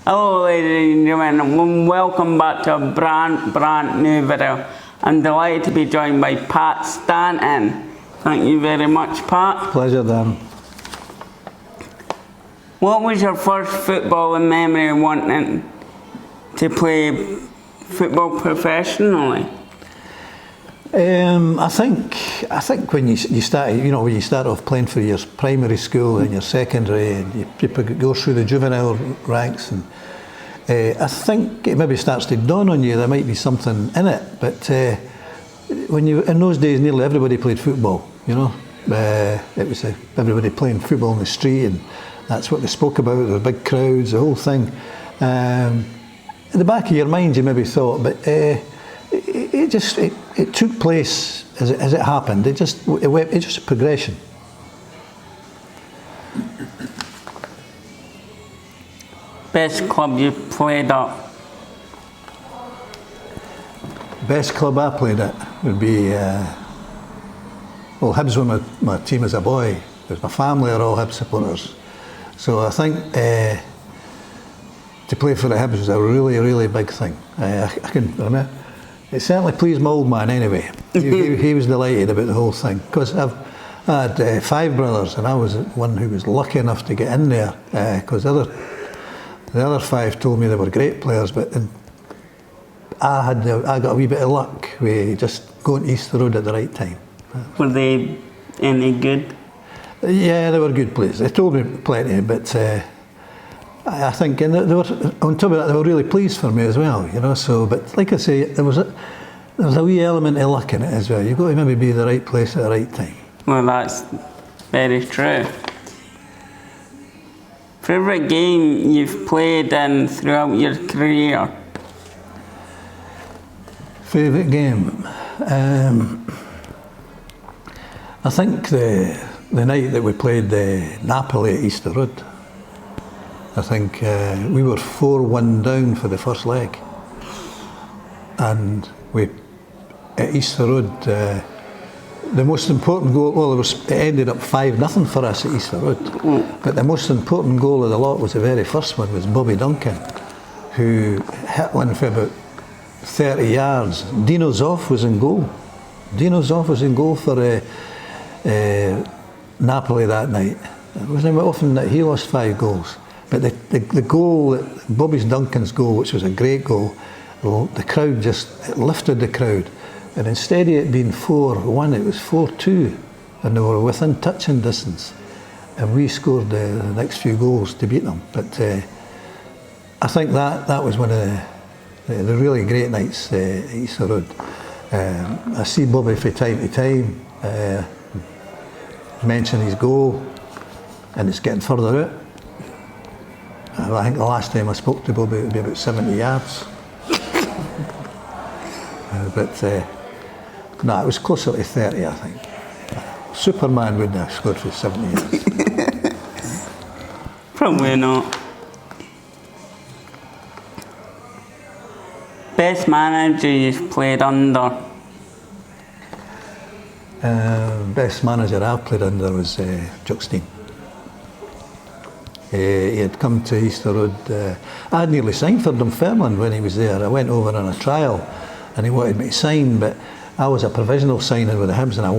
Hello ladies and gentlemen, welcome back to a brand new video. I'm delighted to be joined by Pat Stanton. Thank you very much, Pat. Pleasure, Darren. What was your first footballing memory of wanting to play football professionally? I think when you start, when you start off playing for your primary school and your secondary, and you go through the juvenile ranks, and I think it maybe starts to dawn on you there might be something in it. But when you in those days, nearly everybody played football. It was everybody playing football in the street, and that's what they spoke about. There were big crowds, the whole thing. In the back of your mind, you maybe thought, but it took place as it happened. It just a progression. Best club you played at? Best club I played at would be Hibs were my team as a boy. Because my family are all Hibs supporters, so I think to play for the Hibs was a really big thing. I can remember. It certainly pleased my old man anyway. He was delighted about the whole thing, because I had 5 brothers, and I was one who was lucky enough to get in there, because the other 5 told me they were great players, but I got a wee bit of luck with just going to Easter Road at the right time. Were they any good? Yeah, they were good players. They told me plenty, but I think, and they were, on top of that, they were really pleased for me as well, So, but like I say, there was a wee element of luck in it as well. You've got to maybe be in the right place at the right time. Well, that's very true. Favourite game you've played in throughout your career? Favourite game? I think the night that we played Napoli at Easter Road. I think we were 4-1 down for the first leg, and we at Easter Road, the most important goal, well, it ended up 5-0 for us at Easter Road, but the most important goal of the lot was the very first one, was Bobby Duncan, who hit one for about 30 yards. Dino Zoff was in goal. Dino Zoff was in goal for Napoli that night. It wasn't often that he lost 5 goals. But the goal, Bobby Duncan's goal, which was a great goal, the crowd it lifted the crowd. And instead of it being 4-1, it was 4-2. And they were within touching distance. And we scored the next few goals to beat them. But I think that was one of the really great nights at Easter Road. I see Bobby from time to time mention his goal, and it's getting further out. I think the last time I spoke to Bobby, it would be about 70 yards. No, it was closer to 30, I think. Superman wouldn't have scored for 70 yards. Probably not. Best manager you've played under? Best manager I've played under was Jock. He had come to Easter Road. I had nearly signed for Dunfermline when he was there. I went over on a trial, and he wanted me to sign, but I was a provisional signing with the Hibs, and I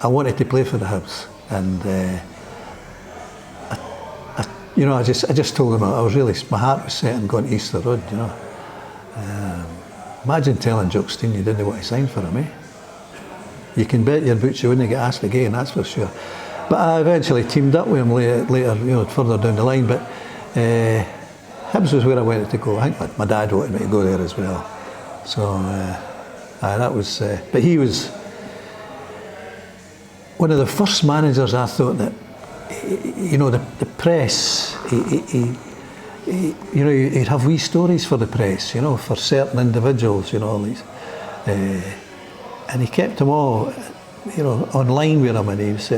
wanted to play for the Hibs. And I just told him my heart was set on going to Easter Road. Imagine telling Jock you didn't want to sign for him, eh? You can bet your boots you wouldn't get asked again, that's for sure. But I eventually teamed up with him later, further down the line. But Hibs was where I wanted to go. I think my dad wanted me to go there as well. So that was. But he was one of the first managers I thought that, the press. He'd have wee stories for the press, for certain individuals, all these. And he kept them all, online with him, and he was.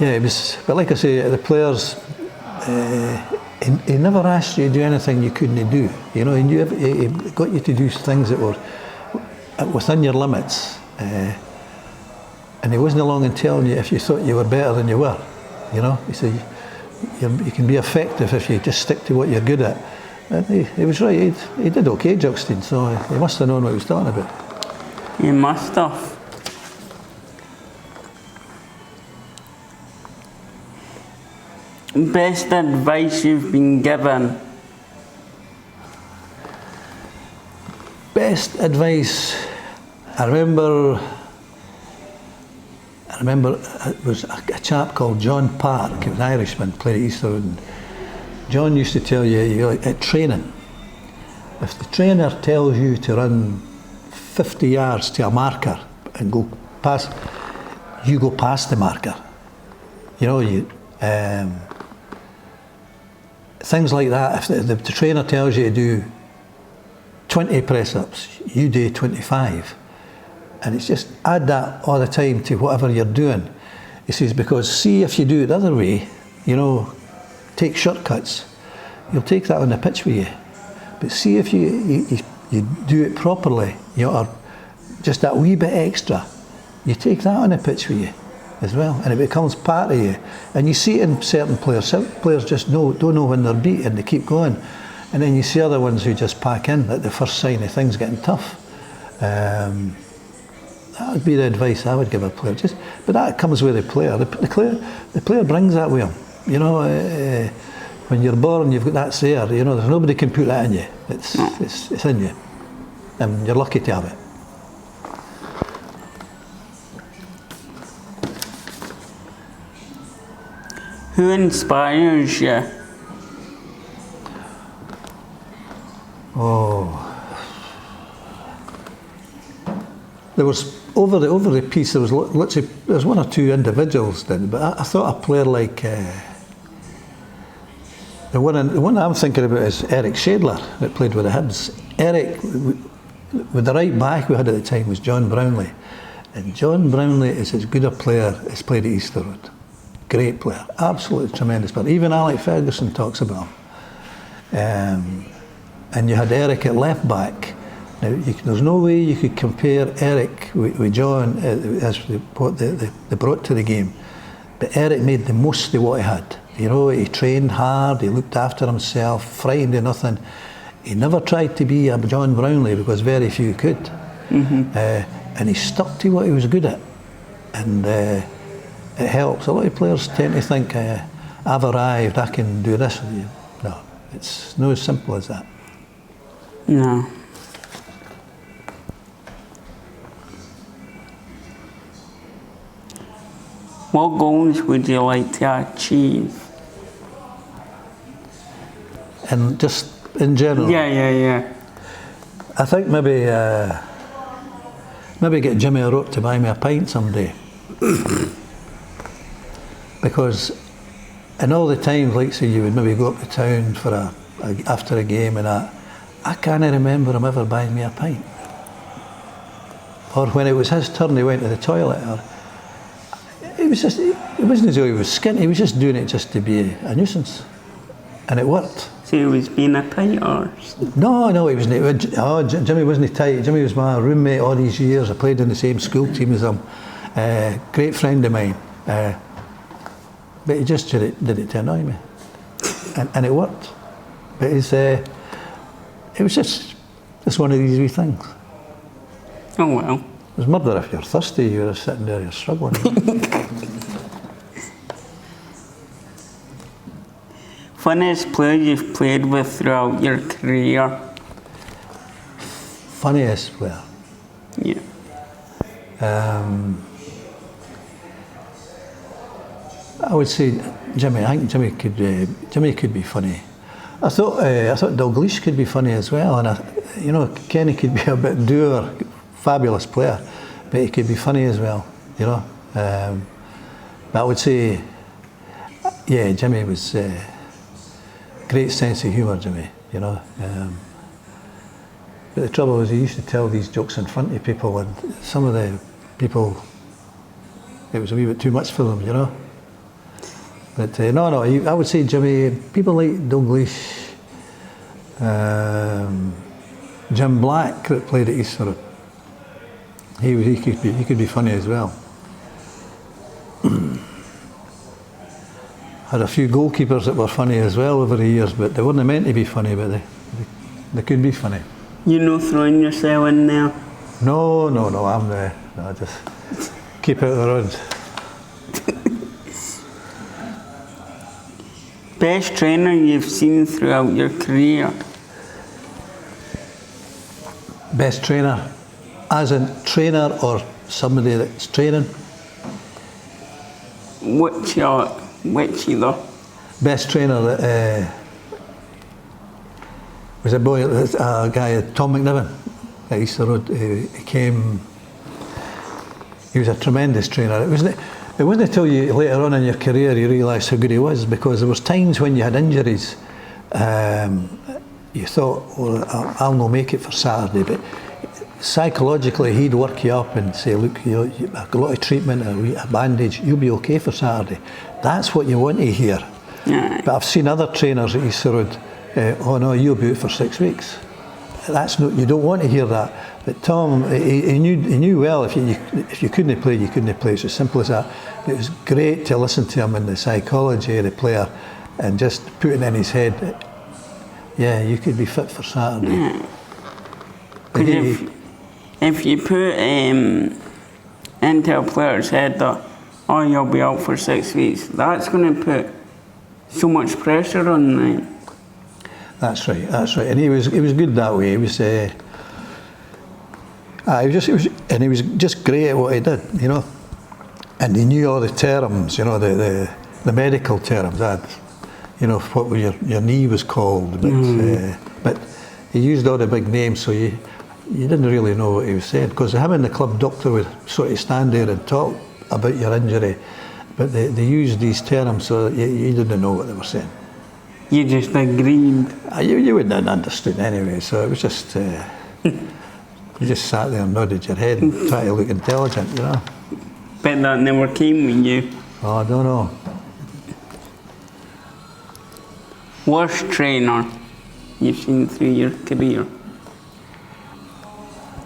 It was, but like I say, the players, he never asked you to do anything you couldn't do. He got you to do things that were within your limits, and he wasn't long in telling you if you thought you were better than you were. He said, you can be effective if you just stick to what you're good at. And he was right, he did okay, Jock Stein, so he must have known what he was talking about. You must have. Best advice you've been given? Best advice, I remember it was a chap called John Park, he was an Irishman, played at Easterwood. And John used to tell you, at training, if the trainer tells you to run 50 yards to a marker and go past, you go past the marker. You know, things like that. If the trainer tells you to do 20 press-ups, you do 25. And it's just add that all the time to whatever you're doing. He says, because see if you do it the other way, you know, take shortcuts, you'll take that on the pitch with you. But see if you do it properly, you know, or just that wee bit extra, you take that on the pitch with you as well, and it becomes part of you. And you see it in certain players. Some players just don't know when they're beat and they keep going. And then you see other ones who just pack in at the first sign of things getting tough. That would be the advice I would give a player. But that comes with the player. The player brings that with him. You know, when you're born, you've got that's there. You know, there's nobody can put that in you. It's in you, and you're lucky to have it. Who inspires you? Oh, there was over the piece. There was literally one or two individuals did, but I thought a player like the one I'm thinking about is Eric Shadler that played with the Hibs. Eric, with the right back we had at the time was John Brownlee, and John Brownlee is as good a player as played at Easterwood. Great player, absolutely tremendous player. Even Alec Ferguson talks about him. And you had Eric at left back. Now, there's no way you could compare Eric with John as what they brought to the game. But Eric made the most of what he had. You know, he trained hard, he looked after himself, frightened of nothing. He never tried to be a John Brownlee because very few could. Mm-hmm. And he stuck to what he was good at. And it helps. A lot of players tend to think, I've arrived, I can do this. No, it's not as simple as that. No. What goals would you like to achieve? And just in general? Yeah. I think maybe get Jimmy O'Rourke to buy me a pint someday. Because in all the times, like say, you would maybe go up to town for after a game and that, I can't remember him ever buying me a pint. Or when it was his turn, he went to the toilet. Or it wasn't as though he was skint, he was just doing it just to be a nuisance. And it worked. So he was being a tight arse? No, he wasn't. Oh, Jimmy wasn't tight. Jimmy was my roommate all these years. I played in the same school team as him. Great friend of mine. But he just did it to annoy me. And it worked. But it was just one of these wee things. Oh well. It was murder if you're thirsty, you're sitting there, you're struggling. Funniest player you've played with throughout your career? Funniest player? Yeah. I would say Jimmy. I think Jimmy could be funny. I thought Dalglish could be funny as well, and Kenny could be a bit dour, fabulous player, but he could be funny as well. But I would say, yeah, Jimmy was great sense of humour, Jimmy. But the trouble was he used to tell these jokes in front of people, and some of the people, it was a wee bit too much for them, But I would say Jimmy, people like Dalglish, Jim Black that played at Easterwood, he could be funny as well. Had a few goalkeepers that were funny as well over the years, but they weren't meant to be funny, but they could be funny. You know, throwing yourself in there? No, I'm there. No, just keep out of the road. Best trainer you've seen throughout your career? Best trainer? As in trainer or somebody that's training? Which either? Best trainer that was a guy, Tom McNiven, at Easter Road. He was a tremendous trainer. It wasn't until you later on in your career you realised how good he was, because there was times when you had injuries, you thought, well, I'll not make it for Saturday, but psychologically he'd work you up and say, look, you've got a lot of treatment, a bandage, you'll be okay for Saturday. That's what you want to hear. Yeah. But I've seen other trainers at Easter Road, oh no, you'll be out for 6 weeks. That's not, you don't want to hear that. But Tom, he knew well, if you couldn't play, you couldn't play. It's as simple as that. It was great to listen to him and the psychology of the player, and just putting in his head, yeah, you could be fit for Saturday. Yeah. If you put into a player's head that, oh, you'll be out for 6 weeks, that's going to put so much pressure on them. That's right. And he was good that way. He was just great at what he did, you know. And he knew all the terms, you know, the medical terms. That, you know, what your knee was called, but he used all the big names, so you didn't really know what he was saying, because him and the club doctor would sort of stand there and talk about your injury, but they used these terms so that you didn't know what they were saying. You just agreed. You wouldn't have understood anyway, so it was just, you just sat there and nodded your head and tried to look intelligent, you know. Bet that never came with you. Oh, I don't know. Worst trainer you've seen through your career?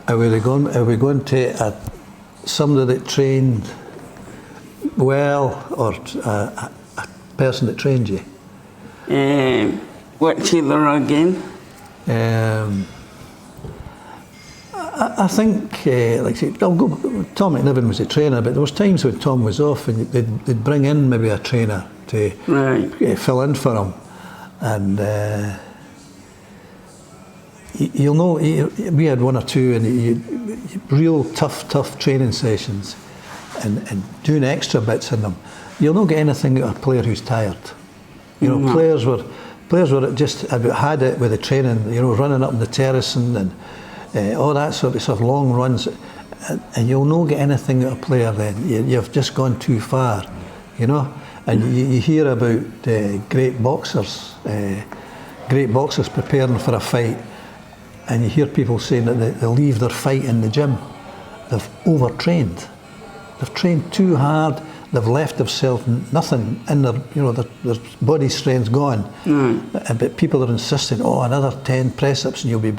Are we going to somebody that trained well, or a person that trained you? Which either again? I think, like I say, Tom McNiven was a trainer, but there was times when Tom was off and they'd bring in maybe a trainer to fill in for him. And you'll know, we had one or two, and real tough training sessions, and doing extra bits in them. You'll not get anything out of a player who's tired. You know, players were just about had it with the training, you know, running up in the terracing and all that sort of stuff, long runs, and you'll not get anything out of a player then. You've just gone too far, you know. And you hear about great boxers preparing for a fight, and you hear people saying that they leave their fight in the gym. They've overtrained. They've trained too hard. They've left themselves nothing in their, you know, their body strength's gone. But people are insisting, oh, another 10 press-ups and you'll be...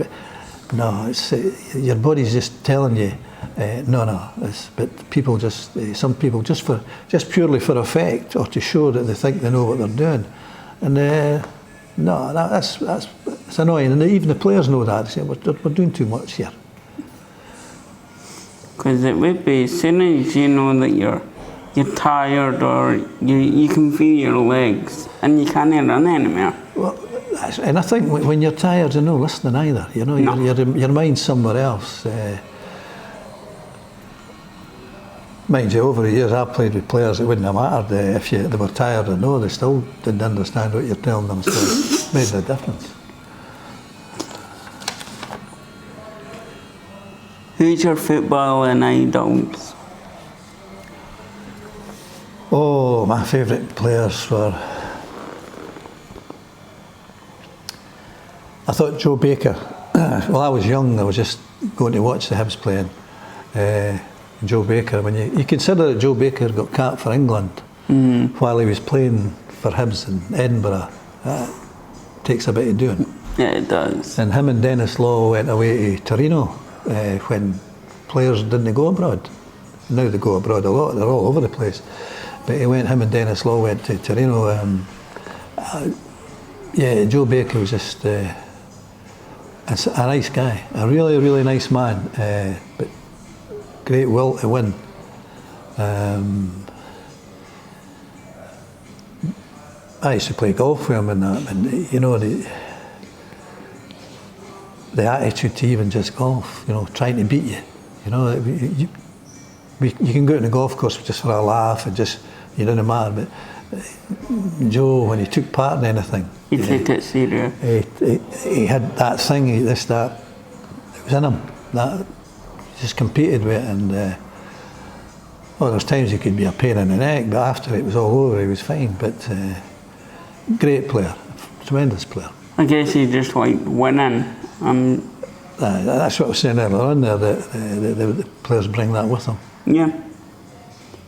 No, it's, your body's just telling you, no. But people just, some people just purely for effect, or to show that they think they know what they're doing. And no, that's annoying. And even the players know that. They say, we're doing too much here. Because it would be, as soon as you know that you're tired, or you can feel your legs and you can't run anymore. Well, and I think when you're tired, you're not listening either. You know, your mind's somewhere else. Mind you, over the years I've played with players, it wouldn't have mattered if they were tired or no. They still didn't understand what you're telling them, so it made no difference. Who's your footballing idols? Oh, my favourite players were... I thought Joe Baker. Well, I was young, I was just going to watch the Hibs playing. Joe Baker, when you consider that Joe Baker got capped for England while he was playing for Hibs in Edinburgh, that takes a bit of doing. Yeah, it does. And him and Dennis Law went away to Torino when players didn't go abroad. Now they go abroad a lot, they're all over the place. But him and Dennis Law went to Torino. Yeah, Joe Baker was just a nice guy, a really, really nice man, but great will to win. I used to play golf with him and that, and you know, the attitude to even just golf, you know, trying to beat you. You know, you can go out on the golf course just for a laugh and just, you don't matter, but Joe, when he took part in anything, he took it serious. He had that thing, it was in him, that he just competed with it, and well, there's times he could be a pain in the neck, but after it was all over, he was fine. But great player, tremendous player. I guess he just liked winning. That's what I was saying earlier on there, that the players bring that with them. Yeah,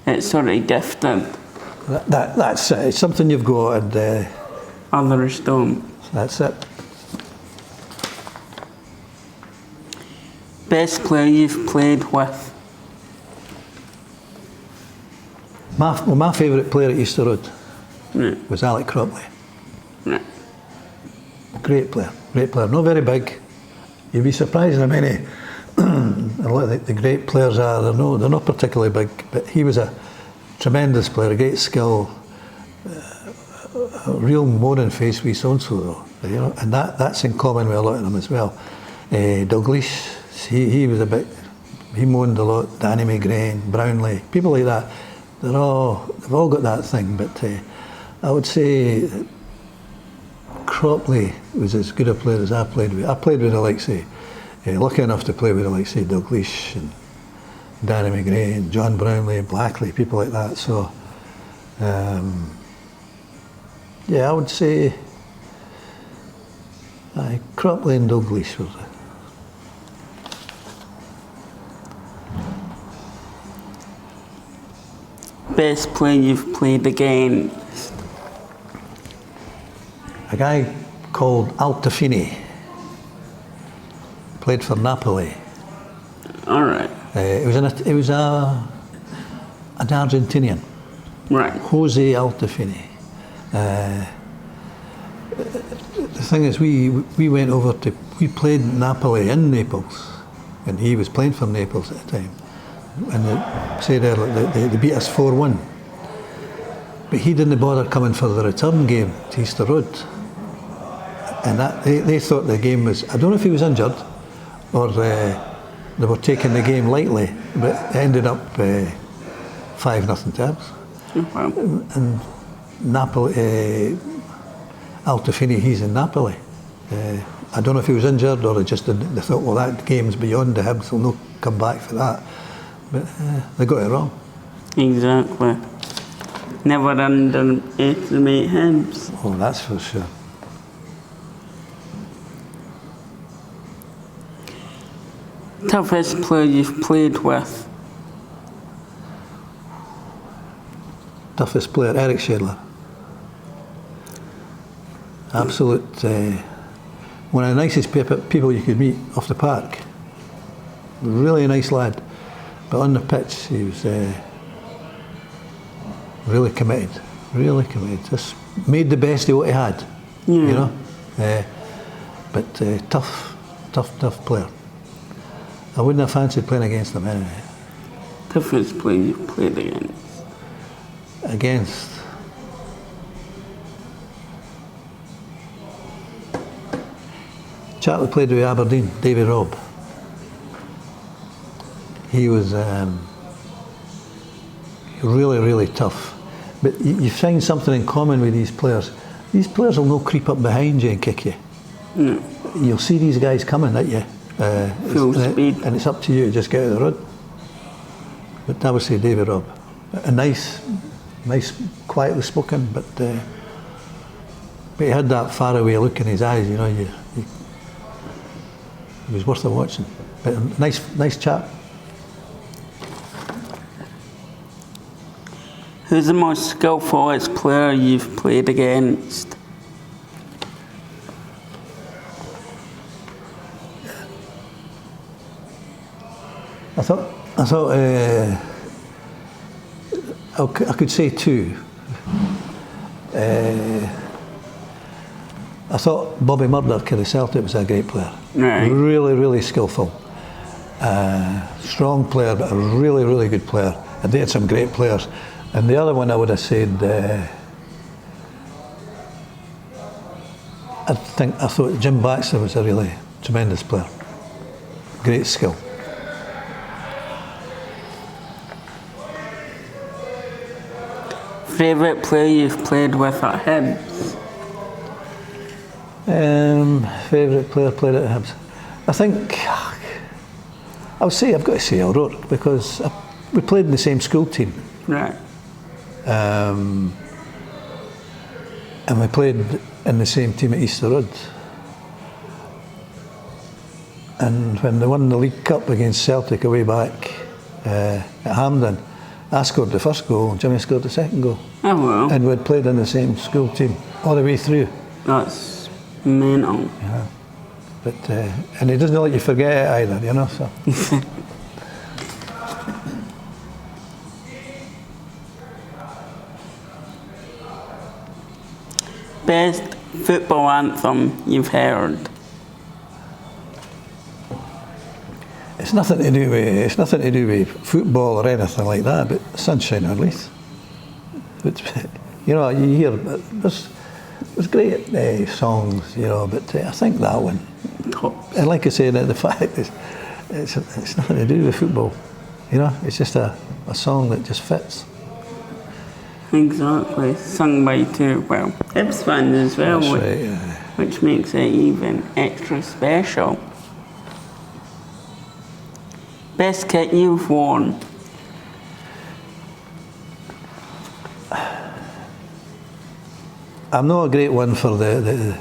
it's sort of gifted. That's it. It's something you've got, and Others don't. That's it. Best player you've played with? My favourite player at Easter Road was Alec Cropley. Right. Great player, not very big. You'd be surprised how many a lot of the great players are. They're not particularly big, but he was a tremendous player, a great skill, a real moaning face with so-and-so though, you know, and that's in common with a lot of them as well. Douglas, he was a bit, he moaned a lot. Danny McGrain, Brownlee, people like that. They've all got that thing, but I would say Cropley was as good a player as I played with. I played with the likes of, lucky enough to play with the likes of Douglas and Danny McGrain, John Brownlee, Blackley, people like that. So, yeah, I would say Cropley and Douglas were the Best player you've played against? a guy called Altafini. Played for Napoli. All right. It was an Argentinian. Right. Jose Altafini. The thing is, we went over we played Napoli in Naples, and he was playing for Naples at the time. And they said earlier they beat us 4-1. But he didn't bother coming for the return game to Easter Road. And that they thought the game was, I don't know if he was injured or they were taking the game lightly, but it ended up 5-0 to us. Wow. And Napoli, Altafini, he's in Napoli. I don't know if he was injured or they thought, well, that game's beyond him, so no come back for that. But they got it wrong. Exactly. Never underestimate him. Oh, that's for sure. Toughest player you've played with? Toughest player, Eric Shedler. Absolute, one of the nicest people you could meet off the park. Really nice lad. But on the pitch, he was really committed. Just made the best of what he had, you know. But tough player. I wouldn't have fancied playing against him anyway. Toughest player you've played Against? Chap that played with Aberdeen, David Robb. He was really tough. But you find something in common with these players. These players will not creep up behind you and kick you. No. You'll see these guys coming at you. Full speed. And it's up to you to just get out of the road. But I would say David Robb. A nice, quietly spoken, but he had that faraway look in his eyes, you know. He was worth a watching. But a nice chap. Who's the most skillful player you've played against? I could say two. I thought Bobby Murdoch of the Celtic was a great player. Right. Really, really skillful. Strong player, but a really, really good player. And they had some great players. And the other one I would have said, I thought Jim Baxter was a really tremendous player. Great skill. Favourite player you've played with at Hibs? Favourite player played at Hibs? I think, I've got to say O'Rourke, because we played in the same school team. Right. And we played in the same team at Easter Road. And when they won the League Cup against Celtic away back at Hampden, I scored the first goal and Jimmy scored the second goal. Oh well. And we'd played in the same school team all the way through. That's mental. Yeah. But and he doesn't let you forget it either, you know. So. Best football anthem you've heard? It's nothing to do with football or anything like that, but Sunshine on Leith. You know, you hear there's great songs, you know, but I think that one. And like I say, the fact is, it's nothing to do with football. You know, it's just a song that just fits. Exactly, sung by two, well, Hibs fans as well, That's right, yeah. Which makes it even extra special. Best kit you've worn? I'm not a great one for the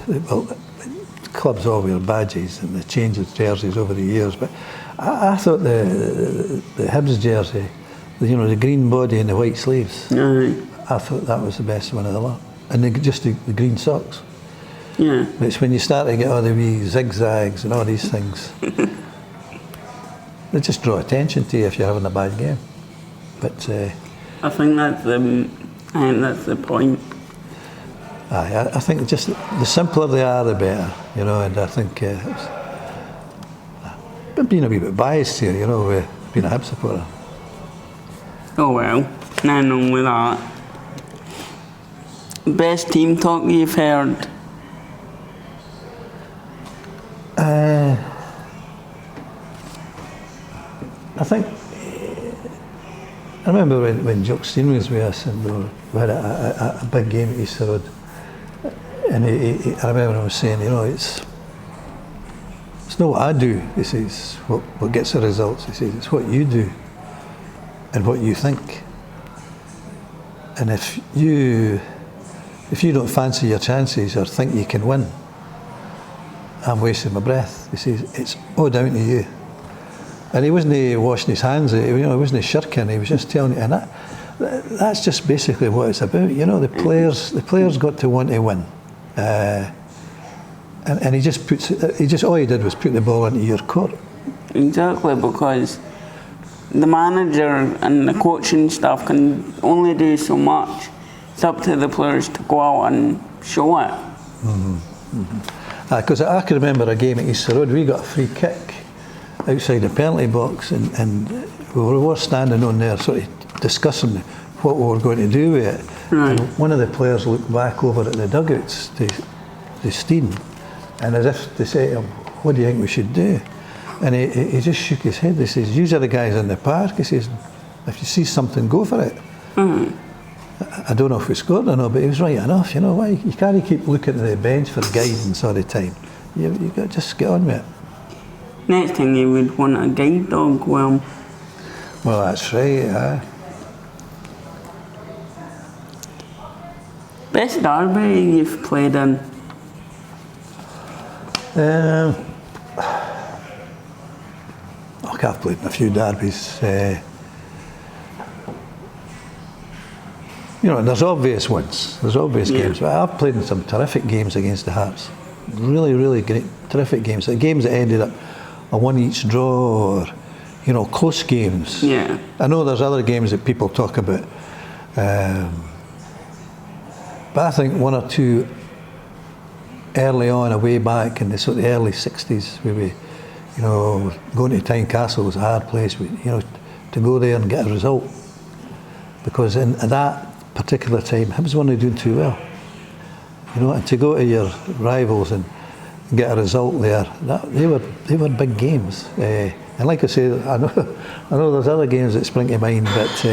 clubs all wear badges and the change of jerseys over the years, but I thought the Hibs jersey, you know, the green body and the white sleeves, I thought that was the best one of the lot. And just the green socks. Yeah. But it's when you start to get all the wee zigzags and all these things, they just draw attention to you if you're having a bad game. But I think that's the point. I think just the simpler they are, the better, you know. And I think I've been a wee bit biased here, you know, being a Hibs supporter. Oh well, nothing wrong with that. Best team talk you've heard? I think I remember when Jock Stein was with us and we had a big game at Easter Road, and I remember him saying, you know, it's not what I do, he says, what gets the results. He says, it's what you do and what you think. And if you don't fancy your chances or think you can win, I'm wasting my breath. He says, it's all down to you. And he wasn't washing his hands, you know, he wasn't shirking, he was just telling you, and that's just basically what it's about. You know, the players got to want to win. And he just all he did was put the ball into your court. Exactly, because the manager and the coaching staff can only do so much. It's up to the players to go out and show it. Because I can remember a game at Easter Road, we got a free kick outside the penalty box, and we were standing on there sort of discussing what we were going to do with it. Right. And one of the players looked back over at the dugouts to Stein, and as if to say to him, what do you think we should do? And he just shook his head. He says, "You are the guys in the park." He says, "If you see something, go for it." I don't know if we scored or not, but he was right enough. You know why? You can't keep looking at the bench for guidance all the time. You got to just get on with it. Next thing you would want a guide dog, well, that's right. Best derby you've played in? I've played in a few derbies. You know, there's obvious ones. There's obvious games. But I've played in some terrific games against the Hearts. Really, really great, terrific games. The games that ended up a one each draw, or, you know, close games. Yeah. I know there's other games that people talk about But I think one or two early on, way back in the sort of early 60s, where we, going to Tynecastle was a hard place, to go there and get a result. Because at that particular time, Hibs weren't doing too well. And to go to your rivals and get a result there, they were big games. And like I say, I know there's other games that spring to mind, but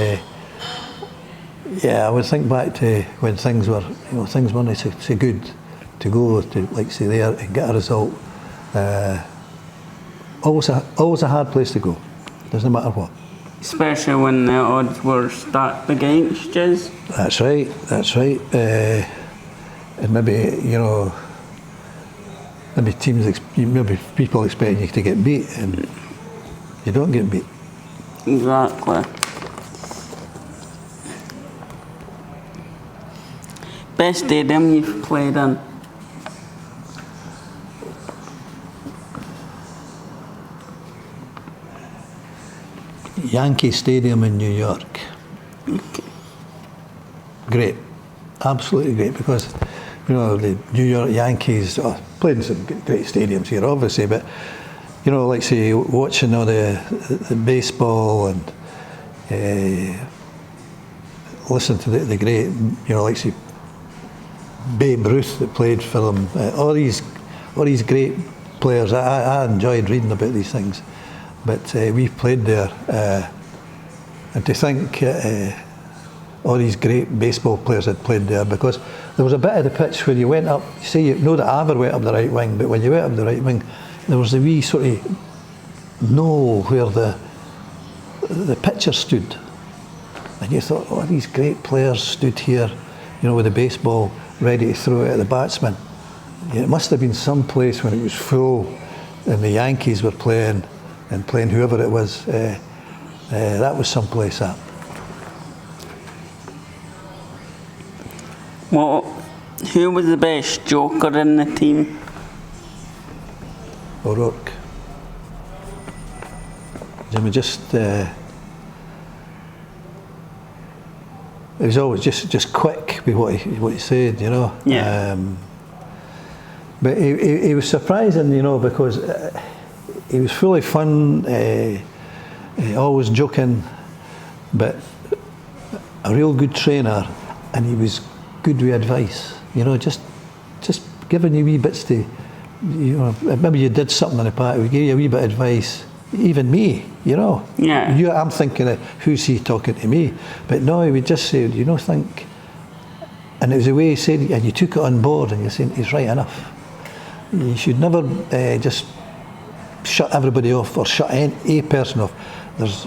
I would think back to when things were, things weren't so good, to go to, like say, there and get a result. Always a hard place to go, doesn't matter what. Especially when the odds were stacked against you. That's right. And maybe, maybe teams, maybe people expecting you to get beat, and you don't get beat. Exactly. Best stadium you've played in? Yankee Stadium in New York. Okay. Great, absolutely great, because the New York Yankees played in some great stadiums here, obviously, but like say watching all the baseball and listen to the great, like say Babe Ruth that played for them, all these great players. I enjoyed reading about these things, but we played there, and to think all these great baseball players had played there, because there was a bit of the pitch where you went up, that Aver went up the right wing, but when you went up the right wing, there was a wee sort of knoll where the pitcher stood, and you thought, these great players stood here, with the baseball ready to throw it at the batsman. It must have been some place when it was full and the Yankees were playing whoever it was. That was some place up. Well, who was the best joker in the team? O'Rourke. Jimmy he was always just quick with what he said, Yeah. But he was surprising, because he was full of fun, always joking, but a real good trainer, and he was good with advice. Just giving you wee bits to, maybe you did something in the past, he gave you a wee bit of advice. Even me, Yeah. I'm thinking of, who's he talking to me? But no, he would just say, think. And it was the way he said it, and you took it on board, and you're saying, he's right enough. You should never just shut everybody off or shut a person off. There's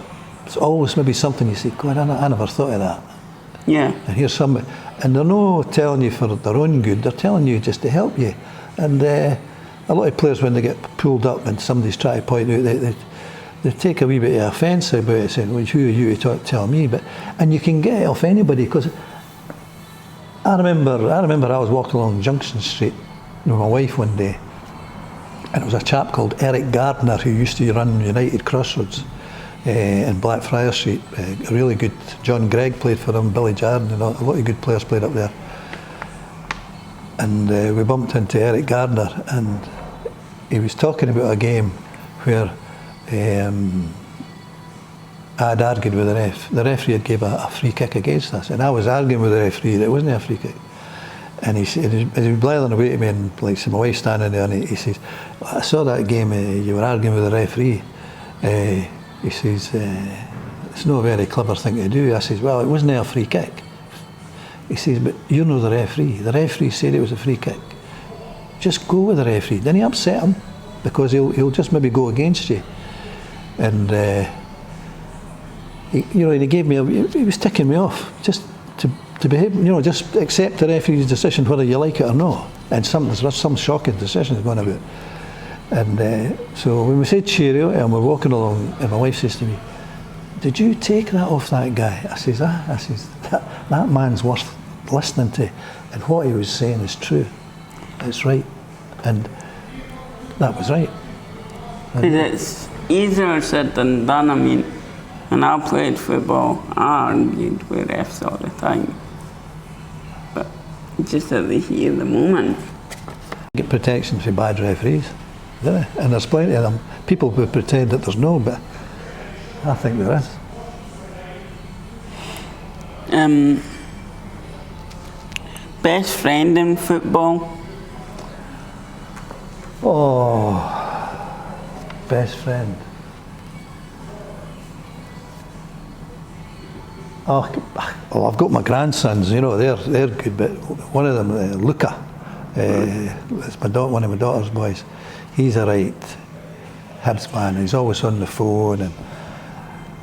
always maybe something you say, God, I never thought of that. Yeah. And here's somebody, and they're not telling you for their own good, they're telling you just to help you. And a lot of players, when they get pulled up and somebody's trying to point out, they take a wee bit of offence about it, saying, well, who are you to tell me? And you can get it off anybody, because I remember I was walking along Junction Street with my wife one day, and it was a chap called Eric Gardner who used to run United Crossroads in Blackfriars Street. A really good, John Gregg played for him, Billy Jardine, and a lot of good players played up there. And we bumped into Eric Gardner, and he was talking about a game where I'd argued with the ref. The referee had gave a free kick against us, and I was arguing with the referee that it wasn't a free kick. And he said, as he was blathering away to me, and like so my wife standing there, and he says, I saw that game, you were arguing with the referee. He says, it's not a very clever thing to do. I says, well, it wasn't a free kick. He says, but you're not the referee. The referee said it was a free kick. Just go with the referee. Then he upset him, because he'll just maybe go against you. And he gave me he was ticking me off just to behave, just accept the referee's decision whether you like it or not. And there's some shocking decisions going about. And so when we said cheerio and we're walking along, and my wife says to me, did you take that off that guy? I says, that man's worth listening to, and what he was saying is true. It's right. And that was right. It's easier said than done. I mean, And I played football, I argued with refs all the time. But just at the heat of the moment. Get protection for bad referees, don't they? And there's plenty of them. People would pretend that there's no, but I think there is. Best friend in football? Oh, best friend. Oh, well, I've got my grandsons, you know, they're good, but one of them, Luca, it's one of my daughter's boys. He's a right Hibs man. He's always on the phone,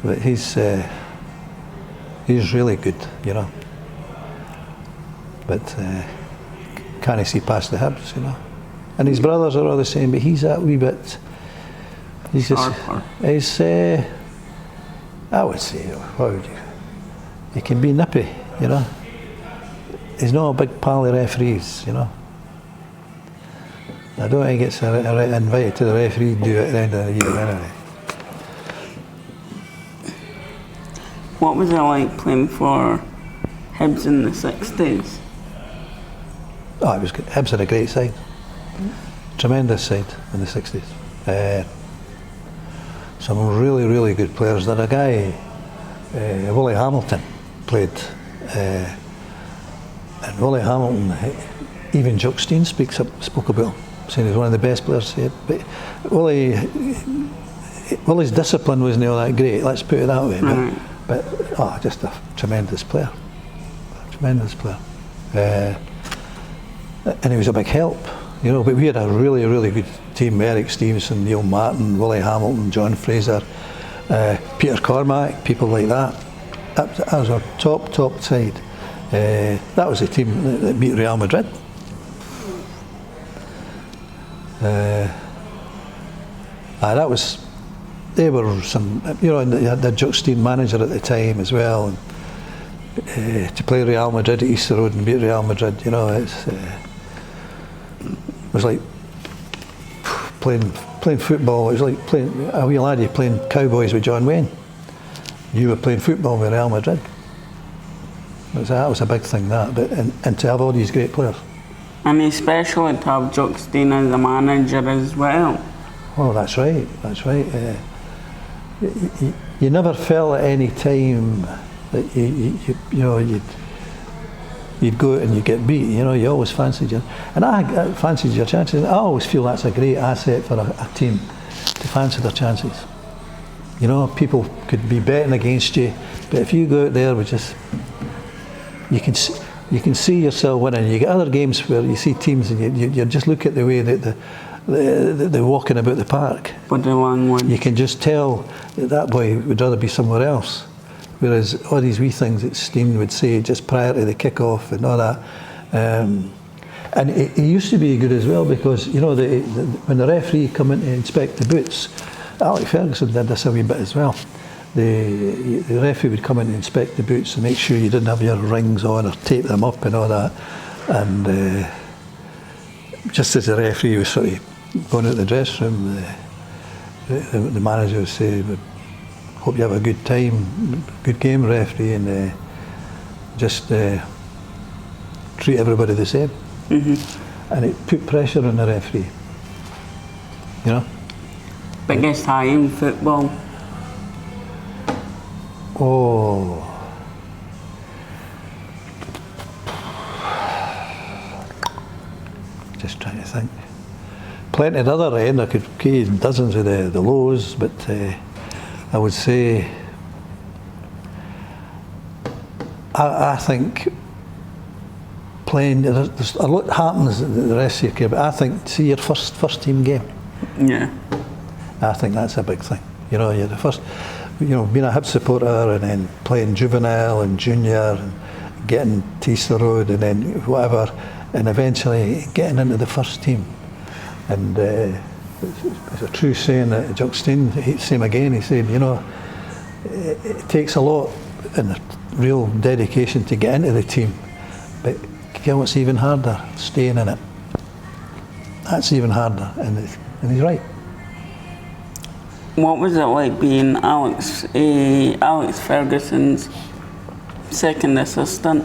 but he's really good, you know. But can't see past the Hibs, you know. And his brothers are all the same, but he's that wee bit. He's just. He's. I would say, what would you? He can be nippy, you know. He's not a big pal of referees, you know. I don't think he gets invited to the referee do it at the end of the year anyway. What was it like playing for Hibs in the 60s? Oh, it was good. Hibs had a great side. Tremendous side in the 60s. Some really, really good players. There was a guy, Willie Hamilton, played. And Willie Hamilton, even Jock Stein spoke about him, saying he's one of the best players. But Willie's discipline wasn't all that great, let's put it that way. But just a tremendous player. Tremendous player. And he was a big help, you know, but we had a really, really good team. Eric Stevenson, Neil Martin, Willie Hamilton, John Fraser, Peter Cormack, people like that. That was our top side. That was the team that beat Real Madrid. They were some, you know, and they had the Jock Stein manager at the time as well. And, to play Real Madrid at Easter Road and beat Real Madrid, you know, it was like playing football. It was like playing a wee laddie playing Cowboys with John Wayne. You were playing football with Real Madrid. That was a big thing, that. But and to have all these great players. And especially to have Jock Stein as a manager as well. Oh, that's right. That's right. You never felt at any time that you'd go out and you get beat. You know, you always fancied your, and I fancied your chances. I always feel that's a great asset for a team to fancy their chances. You know, people could be betting against you, but if you go out there with just, you can see yourself winning. You get other games where you see teams and you just look at the way that they're walking about the park. But the long one. You can just tell that boy would rather be somewhere else. Whereas all these wee things that Stein would say just prior to the kick-off and all that. And it used to be good as well because, you know, when the referee come in to inspect the boots, Alex Ferguson did this a wee bit as well. The referee would come in and inspect the boots and make sure you didn't have your rings on or tape them up and all that. And just as the referee was sort of going out the dressing room, the manager would say, "Hope you have a good time, good game, referee, and just treat everybody the same." Mm-hmm. And it put pressure on the referee. You know. Biggest high in football? Oh. Just trying to think. Plenty at the other end, I could key dozens of the lows, but I would say I think playing, there's a lot happens the rest of your career, but I think, see your first team game. Yeah. I think that's a big thing. You know, you're the first, you know, being a Hibs supporter and then playing juvenile and junior and getting to Easter Road and then whatever, and eventually getting into the first team. And it's a true saying that Jock Stein, same again, he said, you know, it takes a lot and real dedication to get into the team, but you know what's even harder? Staying in it. That's even harder, and he's right. What was it like being Alex Ferguson's second assistant?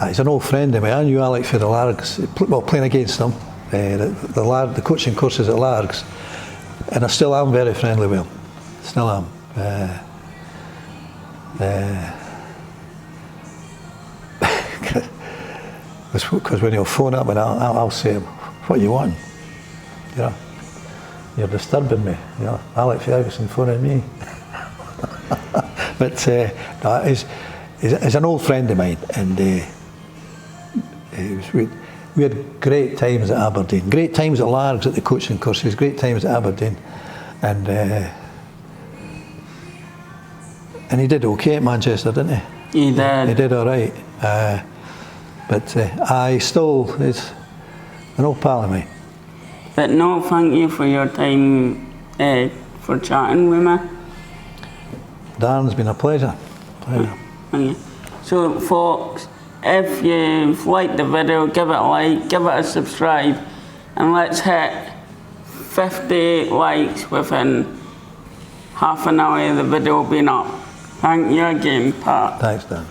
He's an old friend of mine. I knew Alex for the Largs, playing against him, the coaching courses at Largs, and I still am very friendly with him. Still am. Because when he'll phone up and I'll say, "What you want? You know, you're disturbing me. You know, Alex Ferguson phoning me." But no, he's an old friend of mine, and we had great times at Aberdeen, great times at Largs at the coaching courses, great times at Aberdeen, and he did okay at Manchester, didn't he? He did. He did all right. But I still is an old pal of mine. But no, thank you for your time for chatting with me. Darren's been a pleasure. Thank you. So folks, if you've liked the video, give it a like, give it a subscribe, and let's hit 50 likes within half an hour of the video being up. Thank you again, Pat. Thanks, Dan.